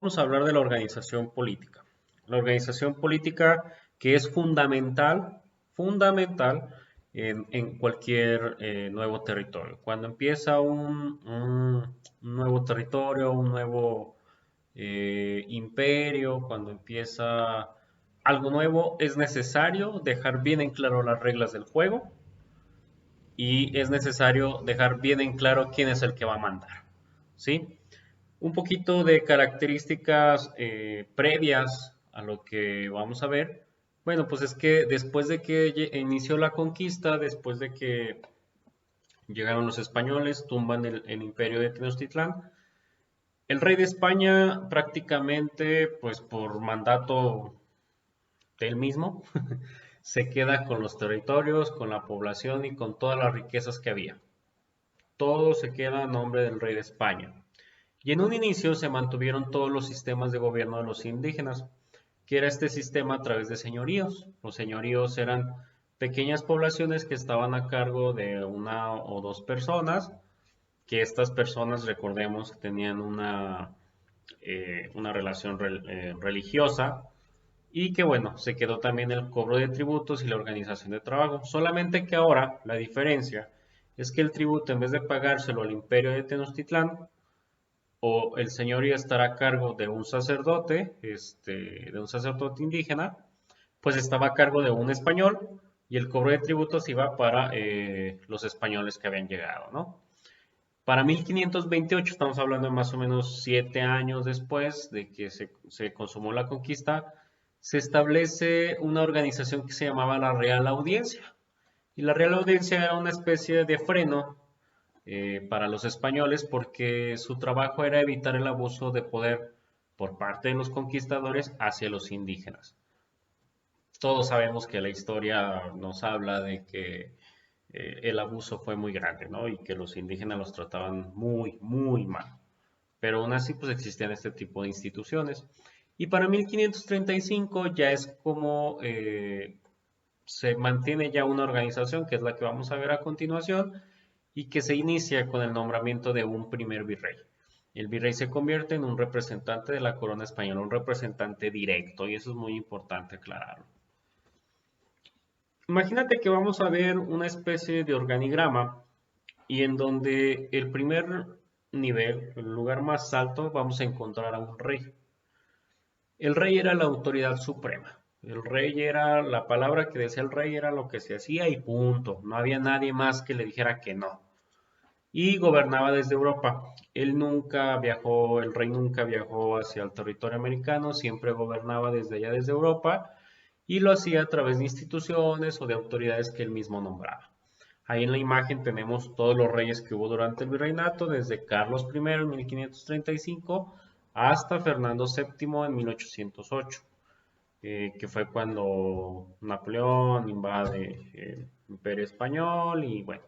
vamos a hablar de la organización política. La organización política que es fundamental en cualquier nuevo territorio. Cuando empieza un nuevo territorio, un nuevo imperio, cuando empieza algo nuevo, es necesario dejar bien en claro las reglas del juego y es necesario dejar bien en claro quién es el que va a mandar. ¿Sí? Un poquito de características previas a lo que vamos a ver. Bueno, pues es que después de que inició la conquista, después de que llegaron los españoles, tumban el imperio de Tenochtitlán, el rey de España prácticamente, pues por mandato del mismo, se queda con los territorios, con la población y con todas las riquezas que había. Todo se queda a nombre del rey de España. Y en un inicio se mantuvieron todos los sistemas de gobierno de los indígenas, que era este sistema a través de señoríos. Los señoríos eran pequeñas poblaciones que estaban a cargo de una o dos personas, que estas personas, recordemos, tenían una relación religiosa y que bueno, se quedó también el cobro de tributos y la organización de trabajo. Solamente que ahora la diferencia es que el tributo, en vez de pagárselo al imperio de Tenochtitlán, o el señorío estará a cargo de un sacerdote indígena, pues estaba a cargo de un español y el cobro de tributos iba para los españoles que habían llegado, ¿no? Para 1528, estamos hablando de más o menos 7 años después de que se consumó la conquista, se establece una organización que se llamaba la Real Audiencia. Y la Real Audiencia era una especie de freno para los españoles porque su trabajo era evitar el abuso de poder por parte de los conquistadores hacia los indígenas. Todos sabemos que la historia nos habla de que el abuso fue muy grande, ¿no? Y que los indígenas los trataban muy, muy mal. Pero aún así, pues existían este tipo de instituciones. Y para 1535 ya es como se mantiene ya una organización, que es la que vamos a ver a continuación, y que se inicia con el nombramiento de un primer virrey. El virrey se convierte en un representante de la corona española, un representante directo, y eso es muy importante aclararlo. Imagínate que vamos a ver una especie de organigrama y en donde el primer nivel, el lugar más alto, vamos a encontrar a un rey. El rey era la autoridad suprema. El rey era, la palabra que decía el rey era lo que se hacía y punto. No había nadie más que le dijera que no. Y gobernaba desde Europa. El rey nunca viajó hacia el territorio americano, siempre gobernaba desde allá, desde Europa, y lo hacía a través de instituciones o de autoridades que él mismo nombraba. Ahí en la imagen tenemos todos los reyes que hubo durante el virreinato, desde Carlos I en 1535 hasta Fernando VII en 1808, que fue cuando Napoleón invade el Imperio Español y bueno,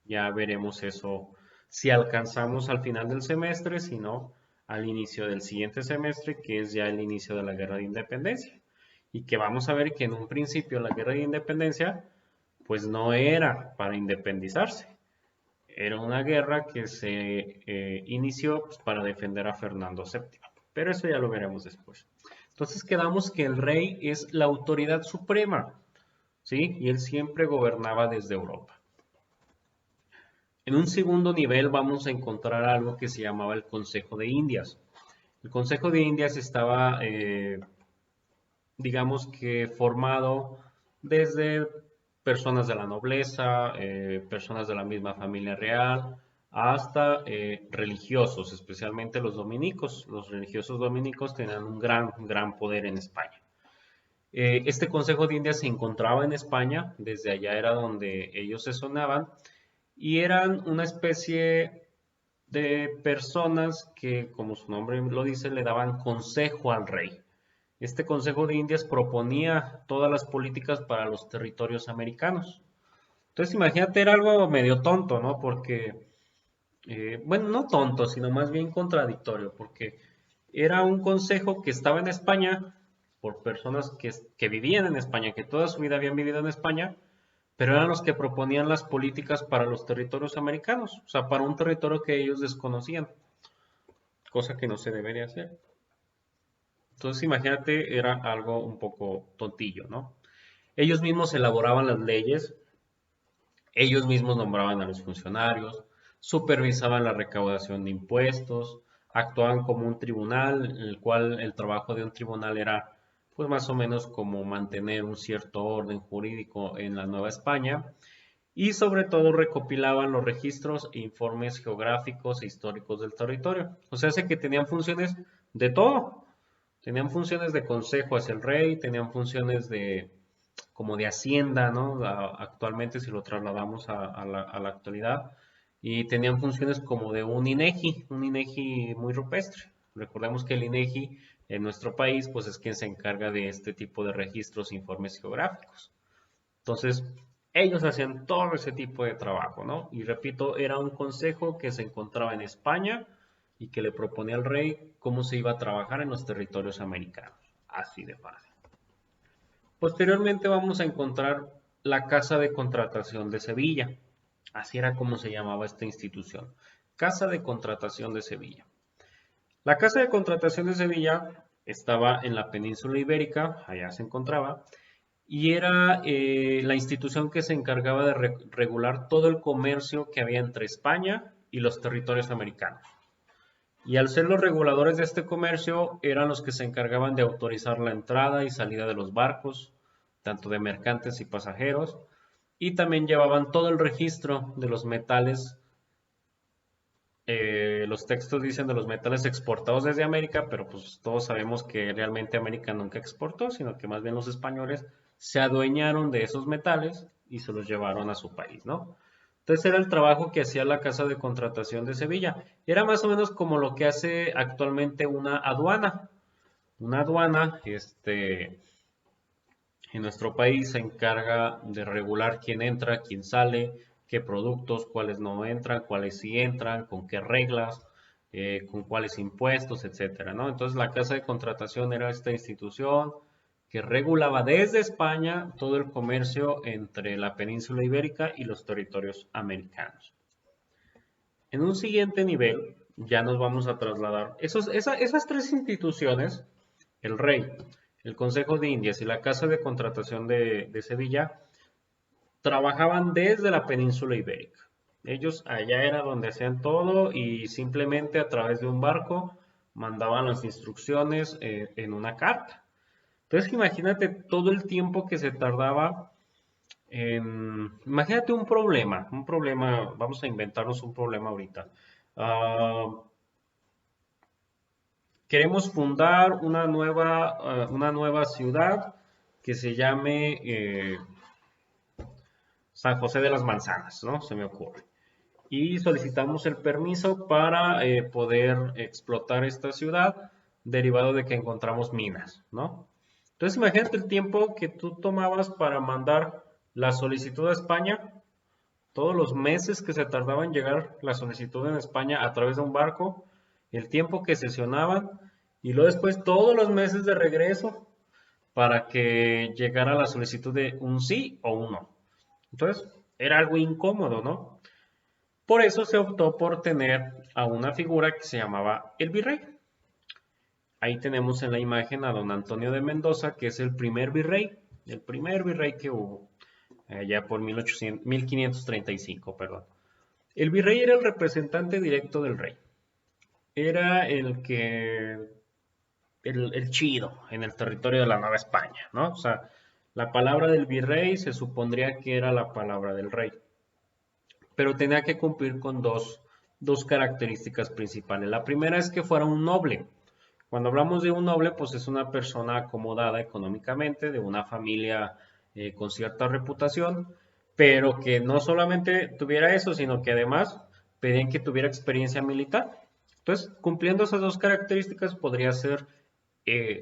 ya veremos eso si alcanzamos al final del semestre, si no, al inicio del siguiente semestre, que es ya el inicio de la Guerra de Independencia. Y que vamos a ver que en un principio la Guerra de Independencia pues no era para independizarse, era una guerra que se inició pues, para defender a Fernando VII. Pero eso ya lo veremos después. Entonces quedamos que el rey es la autoridad suprema, ¿sí? Y él siempre gobernaba desde Europa. En un segundo nivel vamos a encontrar algo que se llamaba el Consejo de Indias. El Consejo de Indias estaba, digamos que formado desde personas de la nobleza, personas de la misma familia real, hasta religiosos, especialmente los dominicos. Los religiosos dominicos tenían un gran poder en España. Este Consejo de Indias se encontraba en España, desde allá era donde ellos se sonaban, y eran una especie de personas que, como su nombre lo dice, le daban consejo al rey. Este Consejo de Indias proponía todas las políticas para los territorios americanos. Entonces, imagínate, era algo medio tonto, ¿no? Porque, bueno, no tonto, sino más bien contradictorio, porque era un consejo que estaba en España por personas que vivían en España, que toda su vida habían vivido en España, pero eran los que proponían las políticas para los territorios americanos, o sea, para un territorio que ellos desconocían, cosa que no se debería hacer. Entonces, imagínate, era algo un poco tontillo, ¿no? Ellos mismos elaboraban las leyes, ellos mismos nombraban a los funcionarios, supervisaban la recaudación de impuestos, actuaban como un tribunal, en el cual el trabajo de un tribunal era, pues más o menos como mantener un cierto orden jurídico en la Nueva España, y sobre todo recopilaban los registros e informes geográficos e históricos del territorio. O sea, hace que tenían funciones de todo. Tenían funciones de consejo hacia el rey, tenían funciones de como de hacienda, ¿no? Actualmente si lo trasladamos a la actualidad, y tenían funciones como de un INEGI muy rupestre. Recordemos que el INEGI en nuestro país, pues es quien se encarga de este tipo de registros e informes geográficos. Entonces, ellos hacían todo ese tipo de trabajo, ¿no? Y repito, era un consejo que se encontraba en España y que le proponía al rey cómo se iba a trabajar en los territorios americanos. Así de fácil. Posteriormente vamos a encontrar la Casa de Contratación de Sevilla. Así era como se llamaba esta institución. Casa de Contratación de Sevilla. La Casa de Contratación de Sevilla estaba en la península ibérica, allá se encontraba, y era la institución que se encargaba de regular todo el comercio que había entre España y los territorios americanos. Y al ser los reguladores de este comercio, eran los que se encargaban de autorizar la entrada y salida de los barcos, tanto de mercantes y pasajeros, y también llevaban todo el registro de los metales. Los textos dicen de los metales exportados desde América, pero pues todos sabemos que realmente América nunca exportó, sino que más bien los españoles se adueñaron de esos metales y se los llevaron a su país, ¿no? Entonces era el trabajo que hacía la Casa de Contratación de Sevilla. Era más o menos como lo que hace actualmente una aduana. Una aduana, en nuestro país se encarga de regular quién entra, quién sale, qué productos, cuáles no entran, cuáles sí entran, con qué reglas, con cuáles impuestos, etcétera, ¿no? Entonces la Casa de Contratación era esta institución que regulaba desde España todo el comercio entre la península ibérica y los territorios americanos. En un siguiente nivel, ya nos vamos a trasladar. Esas tres instituciones, el rey, el Consejo de Indias y la Casa de Contratación de Sevilla, trabajaban desde la península ibérica. Ellos allá era donde hacían todo y simplemente a través de un barco mandaban las instrucciones en una carta. Entonces imagínate todo el tiempo que se tardaba imagínate un problema, vamos a inventarnos un problema ahorita. Ah, queremos fundar una nueva ciudad que se llame San José de las Manzanas, ¿no? Se me ocurre. Y solicitamos el permiso para poder explotar esta ciudad, derivado de que encontramos minas, ¿no? Entonces imagínate el tiempo que tú tomabas para mandar la solicitud a España, todos los meses que se tardaba en llegar la solicitud en España a través de un barco, el tiempo que sesionaban y luego después todos los meses de regreso para que llegara la solicitud de un sí o un no. Entonces, era algo incómodo, ¿no? Por eso se optó por tener a una figura que se llamaba el virrey. Ahí tenemos en la imagen a don Antonio de Mendoza, que es el primer virrey que hubo, allá por 1535, perdón. El virrey era el representante directo del rey. Era el chido en el territorio de la Nueva España, ¿no? O sea, la palabra del virrey se supondría que era la palabra del rey, pero tenía que cumplir con dos características principales. La primera es que fuera un noble. Cuando hablamos de un noble, pues es una persona acomodada económicamente, de una familia con cierta reputación, pero que no solamente tuviera eso, sino que además pedían que tuviera experiencia militar. Entonces, cumpliendo esas dos características, podría ser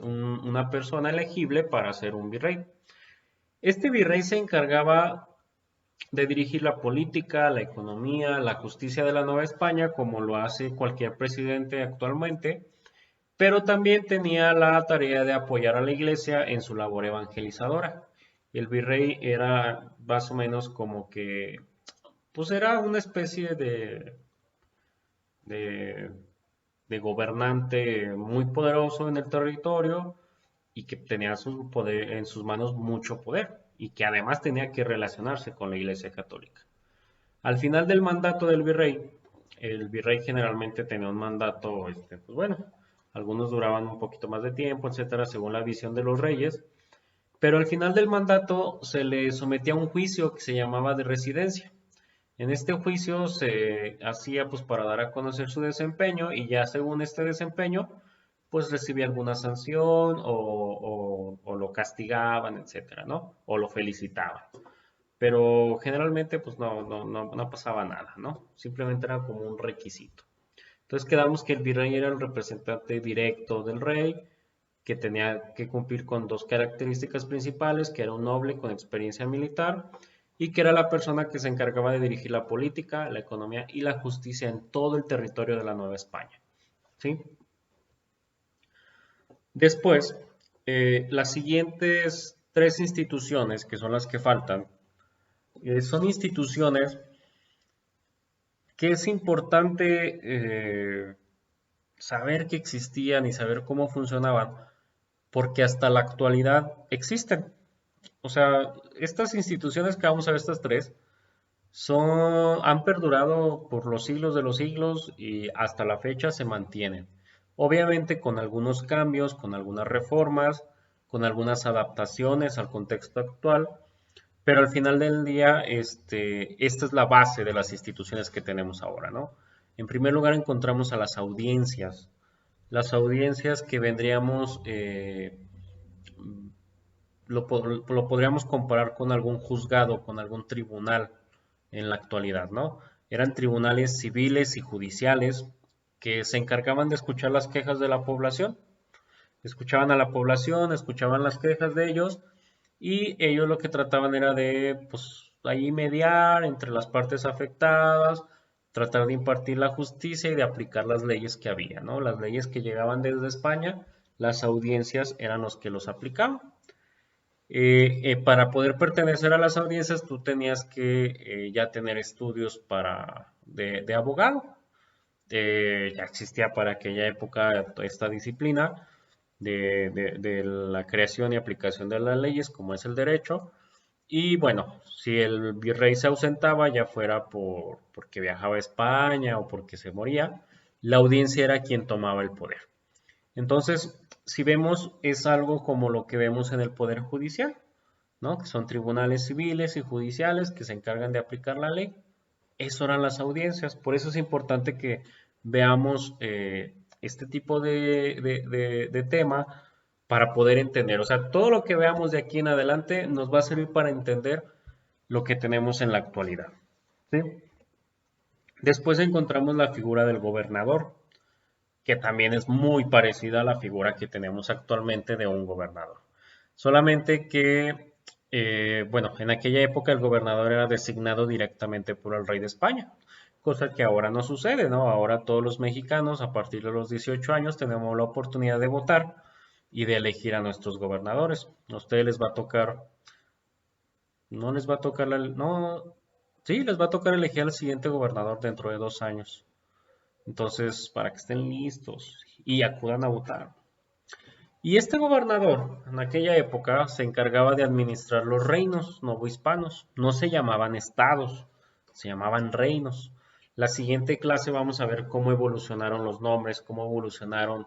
una persona elegible para ser un virrey. Este virrey se encargaba de dirigir la política, la economía, la justicia de la Nueva España, como lo hace cualquier presidente actualmente, pero también tenía la tarea de apoyar a la iglesia en su labor evangelizadora. El virrey era más o menos como que, pues era una especie de de gobernante muy poderoso en el territorio y que tenía en sus manos mucho poder y que además tenía que relacionarse con la Iglesia Católica. Al final del mandato del virrey, el virrey generalmente tenía un mandato, pues bueno, algunos duraban un poquito más de tiempo, etcétera, según la visión de los reyes, pero al final del mandato se le sometía a un juicio que se llamaba de residencia. En este juicio se hacía pues para dar a conocer su desempeño y ya según este desempeño pues recibía alguna sanción o lo castigaban, etcétera, ¿no? O lo felicitaban. Pero generalmente pues no pasaba nada, ¿no? Simplemente era como un requisito. Entonces quedamos que el virrey era el representante directo del rey, que tenía que cumplir con dos características principales, que era un noble con experiencia militar y que era la persona que se encargaba de dirigir la política, la economía y la justicia en todo el territorio de la Nueva España. ¿Sí? Después, las siguientes tres instituciones, que son las que faltan, son instituciones que es importante saber que existían y saber cómo funcionaban, porque hasta la actualidad existen. O sea, estas instituciones que vamos a ver, estas tres, han perdurado por los siglos de los siglos y hasta la fecha se mantienen. Obviamente con algunos cambios, con algunas reformas, con algunas adaptaciones al contexto actual, pero al final del día, esta es la base de las instituciones que tenemos ahora, ¿no? En primer lugar encontramos a las audiencias que vendríamos, lo podríamos comparar con algún juzgado, con algún tribunal en la actualidad, ¿no? Eran tribunales civiles y judiciales que se encargaban de escuchar las quejas de la población. Escuchaban a la población, escuchaban las quejas de ellos y ellos lo que trataban era de, pues, ahí mediar entre las partes afectadas, tratar de impartir la justicia y de aplicar las leyes que había, ¿no? Las leyes que llegaban desde España, las audiencias eran los que los aplicaban. Para poder pertenecer a las audiencias, tú tenías que ya tener estudios de abogado. Ya existía para aquella época esta disciplina de la creación y aplicación de las leyes, como es el derecho. Y bueno, si el virrey se ausentaba, ya fuera porque viajaba a España o porque se moría, la audiencia era quien tomaba el poder. Entonces, si vemos, es algo como lo que vemos en el Poder Judicial, ¿no? Que son tribunales civiles y judiciales que se encargan de aplicar la ley. Eso eran las audiencias. Por eso es importante que veamos este tipo de tema para poder entender. O sea, todo lo que veamos de aquí en adelante nos va a servir para entender lo que tenemos en la actualidad. ¿Sí? Después encontramos la figura del gobernador, que también es muy parecida a la figura que tenemos actualmente de un gobernador. Solamente que, bueno, en aquella época el gobernador era designado directamente por el rey de España, cosa que ahora no sucede, ¿no? Ahora todos los mexicanos a partir de los 18 años tenemos la oportunidad de votar y de elegir a nuestros gobernadores. A ustedes les va a tocar, no les va a tocar no, sí, les va a tocar elegir al siguiente gobernador dentro de 2 años. Entonces, para que estén listos y acudan a votar. Y este gobernador, en aquella época, se encargaba de administrar los reinos novohispanos. No se llamaban estados, se llamaban reinos. La siguiente clase vamos a ver cómo evolucionaron los nombres, cómo evolucionaron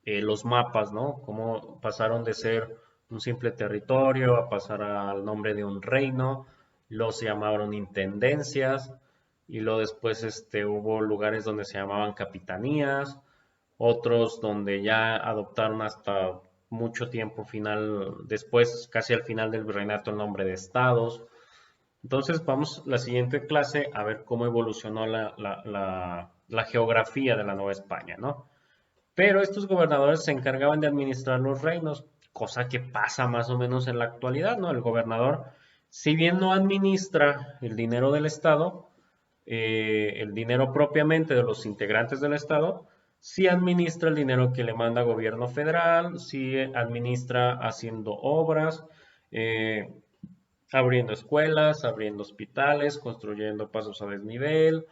los mapas, ¿no? Cómo pasaron de ser un simple territorio a pasar al nombre de un reino. Los llamaron intendencias y luego después hubo lugares donde se llamaban capitanías, otros donde ya adoptaron hasta mucho tiempo final, después, casi al final del virreinato, el nombre de estados. Entonces vamos la siguiente clase a ver cómo evolucionó la geografía de la Nueva España, ¿no? Pero estos gobernadores se encargaban de administrar los reinos, cosa que pasa más o menos en la actualidad, ¿no? El gobernador, si bien no administra el dinero del Estado, el dinero propiamente de los integrantes del Estado, sí administra el dinero que le manda el gobierno federal, sí administra haciendo obras, eh, abriendo escuelas, abriendo hospitales, construyendo pasos a desnivel,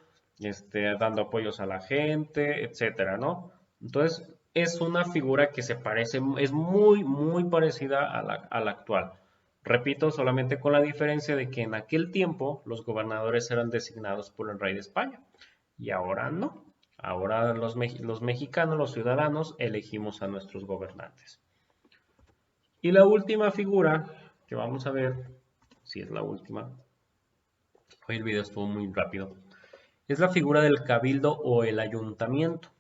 dando apoyos a la gente, etcétera, ¿no? Entonces, es una figura que se parece, es muy parecida a la actual. Repito, solamente con la diferencia de que en aquel tiempo los gobernadores eran designados por el rey de España y ahora no. Ahora los mexicanos, los ciudadanos, elegimos a nuestros gobernantes. Y la última figura que vamos a ver, si es la última, hoy el video estuvo muy rápido, es la figura del cabildo o el ayuntamiento.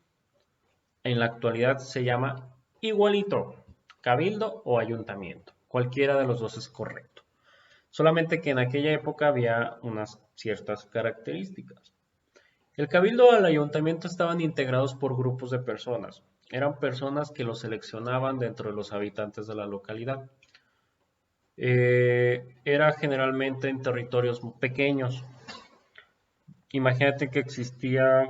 En la actualidad se llama igualito, cabildo o ayuntamiento. Cualquiera de los dos es correcto. Solamente que en aquella época había unas ciertas características. El cabildo o el ayuntamiento estaban integrados por grupos de personas. Eran personas que los seleccionaban dentro de los habitantes de la localidad. Era generalmente en territorios pequeños. Imagínate que existía,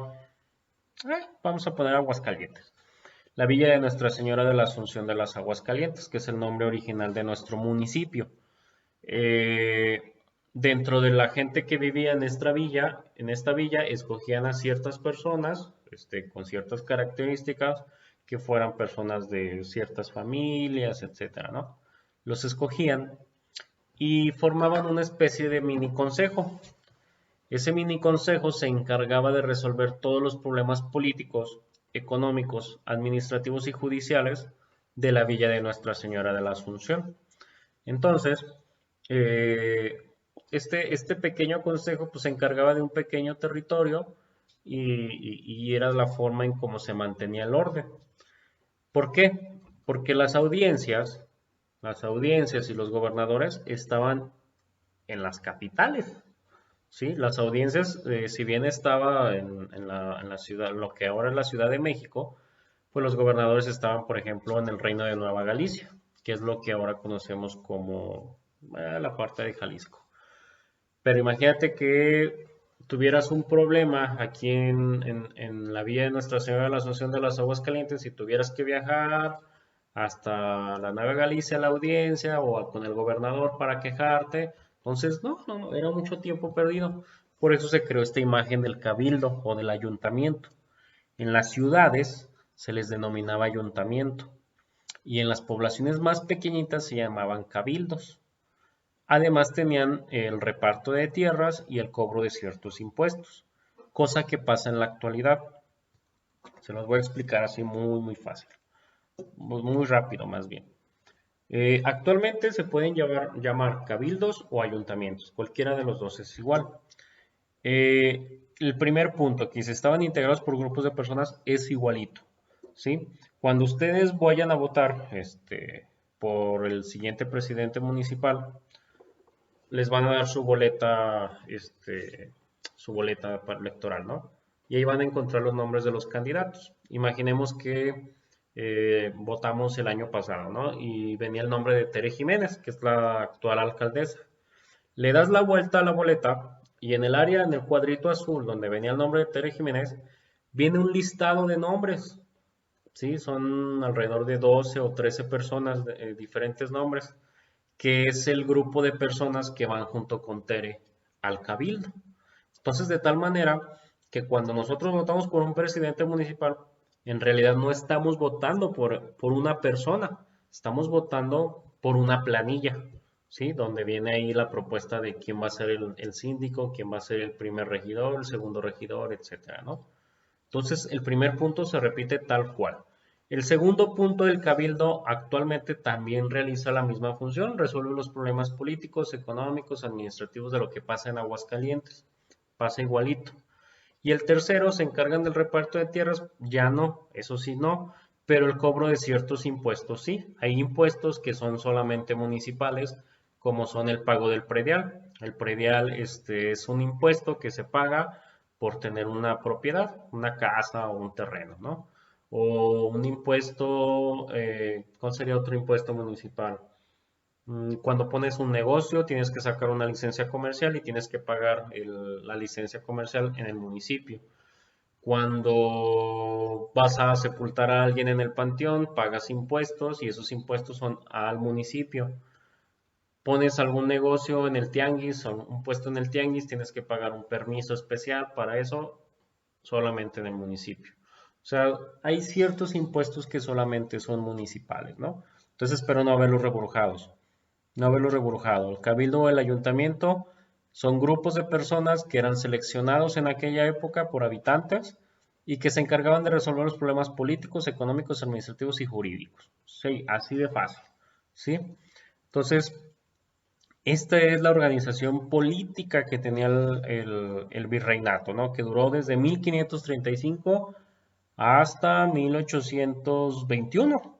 vamos a poner Aguascalientes. La villa de Nuestra Señora de la Asunción de las Aguascalientes, que es el nombre original de nuestro municipio. Dentro de la gente que vivía en esta villa escogían a ciertas personas con ciertas características que fueran personas de ciertas familias, etcétera, ¿no? Los escogían y formaban una especie de mini consejo. Ese mini consejo se encargaba de resolver todos los problemas políticos, económicos, administrativos y judiciales de la villa de Nuestra Señora de la Asunción. Entonces, eh, este pequeño consejo pues, se encargaba de un pequeño territorio y era la forma en cómo se mantenía el orden. ¿Por qué? Porque las audiencias y los gobernadores estaban en las capitales. Sí, las audiencias, si bien estaba en la ciudad, lo que ahora es la Ciudad de México, pues los gobernadores estaban, por ejemplo, en el Reino de Nueva Galicia, que es lo que ahora conocemos como la parte de Jalisco. Pero imagínate que tuvieras un problema aquí en la vía de Nuestra Señora de la Asunción de las Aguas Calientes y tuvieras que viajar hasta la Nueva Galicia a la audiencia o con el gobernador para quejarte. Entonces, no, era mucho tiempo perdido. Por eso se creó esta imagen del cabildo o del ayuntamiento. En las ciudades se les denominaba ayuntamiento y en las poblaciones más pequeñitas se llamaban cabildos. Además tenían el reparto de tierras y el cobro de ciertos impuestos, cosa que pasa en la actualidad. Se los voy a explicar así muy fácil, muy rápido más bien. Actualmente se pueden llamar cabildos o ayuntamientos, cualquiera de los dos es igual. El primer punto, que se estaban integrados por grupos de personas, es igualito, ¿sí? Cuando ustedes vayan a votar por el siguiente presidente municipal, les van a dar su boleta electoral, ¿no? Y ahí van a encontrar los nombres de los candidatos. Imaginemos que votamos el año pasado, ¿no? Y venía el nombre de Tere Jiménez, que es la actual alcaldesa. Le das la vuelta a la boleta y en el área, en el cuadrito azul donde venía el nombre de Tere Jiménez, viene un listado de nombres. Sí, son alrededor de 12 o 13 personas de diferentes nombres, que es el grupo de personas que van junto con Tere al cabildo. Entonces, de tal manera que cuando nosotros votamos por un presidente municipal, en realidad no estamos votando por una persona, estamos votando por una planilla, ¿sí? Donde viene ahí la propuesta de quién va a ser el síndico, quién va a ser el primer regidor, el segundo regidor, etcétera, ¿no? Entonces, el primer punto se repite tal cual. El segundo punto del cabildo actualmente también realiza la misma función, resuelve los problemas políticos, económicos, administrativos de lo que pasa en Aguascalientes. Pasa igualito. Y el tercero se encargan del reparto de tierras, ya no, eso sí no, pero el cobro de ciertos impuestos sí. Hay impuestos que son solamente municipales, como son el pago del predial. El predial es un impuesto que se paga por tener una propiedad, una casa o un terreno, ¿no? O un impuesto, ¿cuál sería otro impuesto municipal? Cuando pones un negocio, tienes que sacar una licencia comercial y tienes que pagar la licencia comercial en el municipio. Cuando vas a sepultar a alguien en el panteón, pagas impuestos y esos impuestos son al municipio. Pones algún negocio en el tianguis o un puesto en el tianguis, tienes que pagar un permiso especial para eso solamente en el municipio. sea, hay ciertos impuestos que solamente son municipales, ¿no? Entonces espero no haberlos reburujados. No haberlos reburujado. El cabildo o el ayuntamiento son grupos de personas que eran seleccionados en aquella época por habitantes y que se encargaban de resolver los problemas políticos, económicos, administrativos y jurídicos. Sí, así de fácil. ¿Sí? Entonces, esta es la organización política que tenía el virreinato, ¿no? Que duró desde 1535 hasta 1821.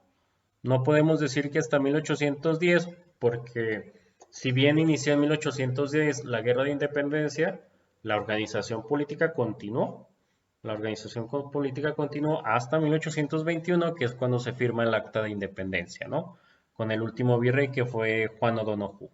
No podemos decir que hasta 1810, porque si bien inició en 1810 la guerra de independencia, la organización política continuó. La organización política continuó hasta 1821, que es cuando se firma el Acta de Independencia, ¿no? Con el último virrey que fue Juan O'Donoghue.